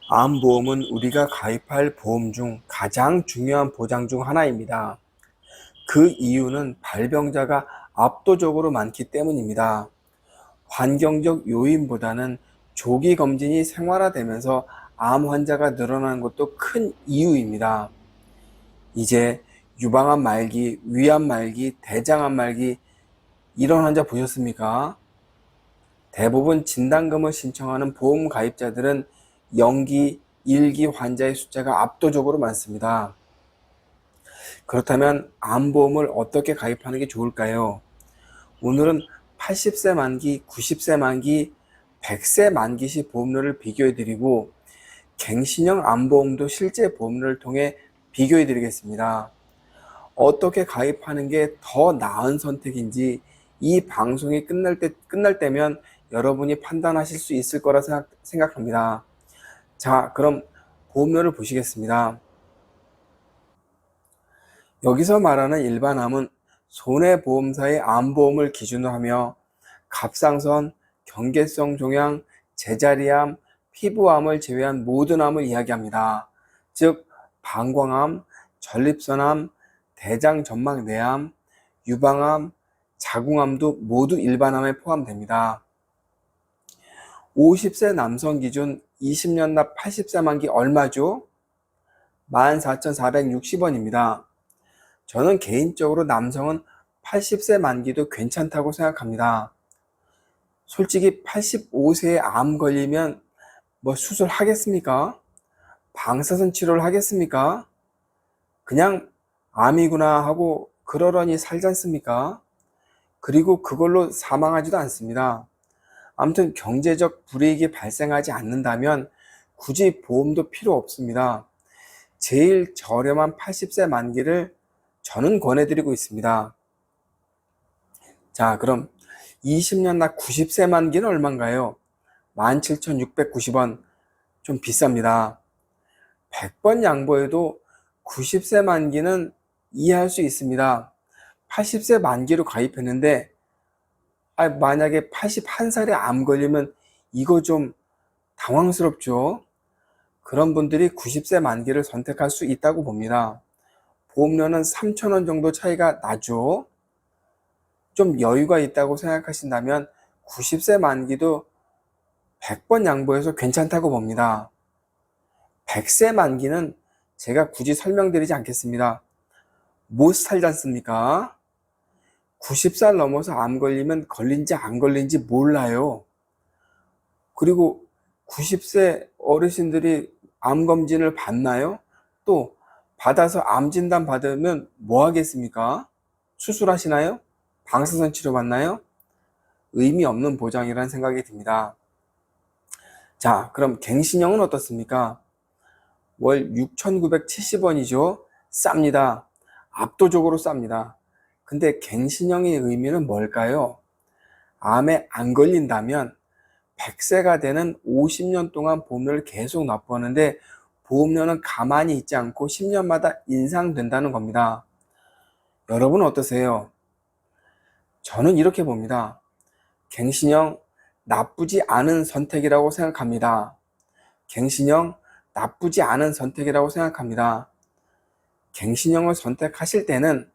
암보험은 우리가 가입할 보험 중 가장 중요한 보장 중 하나입니다. 그 이유는 발병자가 압도적으로 많기 때문입니다. 환경적 요인보다는 조기 검진이 생활화되면서 암 환자가 늘어나는 것도 큰 이유입니다. 이제 유방암 말기, 위암 말기, 대장암 말기 이런 환자 보셨습니까? 대부분 진단금을 신청하는 보험 가입자들은 연기, 1기 환자의 숫자가 압도적으로 많습니다. 그렇다면 암보험을 어떻게 가입하는 게 좋을까요? 오늘은 80세 만기, 90세 만기, 100세 만기 시 보험료를 비교해드리고 갱신형 암보험도 실제 보험료를 통해 비교해드리겠습니다. 어떻게 가입하는 게 더 나은 선택인지 이 방송이 끝날 때면 여러분이 판단하실 수 있을 거라 생각합니다. 자, 그럼 보험료를 보시겠습니다. 여기서 말하는 일반암은 손해보험사의 암보험을 기준으로 하며 갑상선, 경계성 종양, 제자리암, 피부암을 제외한 모든 암을 이야기합니다. 즉 방광암, 전립선암, 대장전막내암, 유방암, 자궁암도 모두 일반암에 포함됩니다. 50세 남성 기준 20년 납 80세 만기 얼마죠? 14,460원입니다. 저는 개인적으로 남성은 80세 만기도 괜찮다고 생각합니다. 솔직히 85세에 암 걸리면 뭐 수술하겠습니까? 방사선 치료를 하겠습니까? 그냥 암이구나 하고 그러려니 살지 않습니까? 그리고 그걸로 사망하지도 않습니다. 아무튼 경제적 불이익이 발생하지 않는다면 굳이 보험도 필요 없습니다. 제일 저렴한 80세 만기를 저는 권해드리고 있습니다. 자, 그럼 20년 나 90세 만기는 얼마인가요? 17,690원. 좀 비쌉니다. 100번 양보해도 90세 만기는 이해할 수 있습니다. 80세 만기로 가입했는데 만약에 81살에 암 걸리면 이거 좀 당황스럽죠? 그런 분들이 90세 만기를 선택할 수 있다고 봅니다. 보험료는 3,000원 정도 차이가 나죠? 좀 여유가 있다고 생각하신다면 90세 만기도 100번 양보해서 괜찮다고 봅니다. 100세 만기는 제가 굳이 설명드리지 않겠습니다. 못 살지 않습니까? 90살 넘어서 암 걸리면 걸린지 안 걸린지 몰라요. 그리고 90세 어르신들이 암 검진을 받나요? 또 받아서 암 진단 받으면 뭐 하겠습니까? 수술하시나요? 방사선 치료 받나요? 의미 없는 보장이라는 생각이 듭니다. 자, 그럼 갱신형은 어떻습니까? 월 6,970원이죠. 쌉니다. 압도적으로 쌉니다. 근데 갱신형의 의미는 뭘까요? 암에 안 걸린다면 100세가 되는 50년 동안 보험료를 계속 납부하는데 보험료는 가만히 있지 않고 10년마다 인상된다는 겁니다. 여러분은 어떠세요? 저는 이렇게 봅니다. 갱신형 나쁘지 않은 선택이라고 생각합니다. 갱신형 나쁘지 않은 선택이라고 생각합니다. 갱신형을 선택하실 때는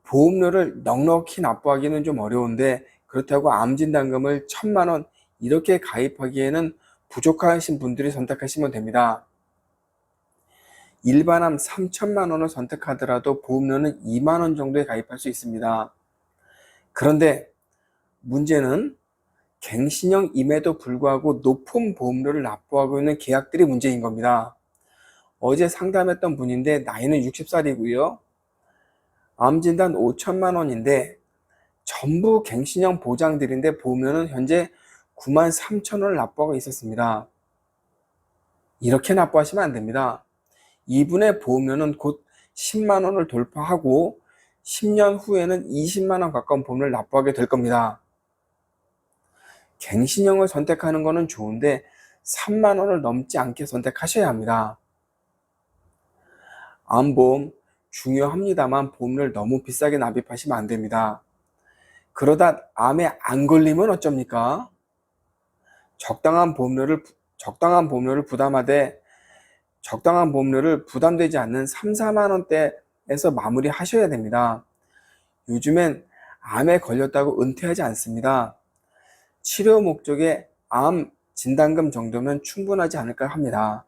보험료를 넉넉히 납부하기는 좀 어려운데 그렇다고 암진단금을 1,000만 원 이렇게 가입하기에는 부족하신 분들이 선택하시면 됩니다. 일반암 3,000만 원을 선택하더라도 보험료는 2만 원 정도에 가입할 수 있습니다. 그런데 문제는 갱신형임에도 불구하고 높은 보험료를 납부하고 있는 계약들이 문제인 겁니다. 어제 상담했던 분인데 나이는 60살이고요. 암진단 5천만 원인데 전부 갱신형 보장들인데 보면은 현재 9만 3천 원을 납부하고 있었습니다. 이렇게 납부하시면 안 됩니다. 이분의 보험료는 곧 10만 원을 돌파하고 10년 후에는 20만 원 가까운 보험료를 납부하게 될 겁니다. 갱신형을 선택하는 것은 좋은데 3만 원을 넘지 않게 선택하셔야 합니다. 암보험 중요합니다만 보험료를 너무 비싸게 납입하시면 안 됩니다. 그러다 암에 안 걸리면 어쩝니까? 적당한 보험료를 적당한 보험료를 부담하되 적당한 보험료를 부담되지 않는 3, 4만 원대에서 마무리하셔야 됩니다. 요즘엔 암에 걸렸다고 은퇴하지 않습니다. 치료 목적의 암 진단금 정도면 충분하지 않을까 합니다.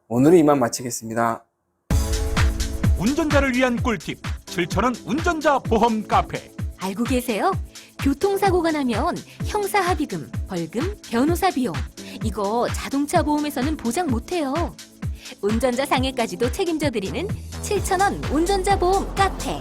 오늘은 이만 마치겠습니다. 운전자를 위한 꿀팁 7,000원 운전자 보험 카페. 알고 계세요? 교통사고가 나면 형사합의금, 벌금, 변호사 비용 이거 자동차 보험에서는 보장 못해요. 운전자 상해까지도 책임져 드리는 7,000원 운전자 보험 카페.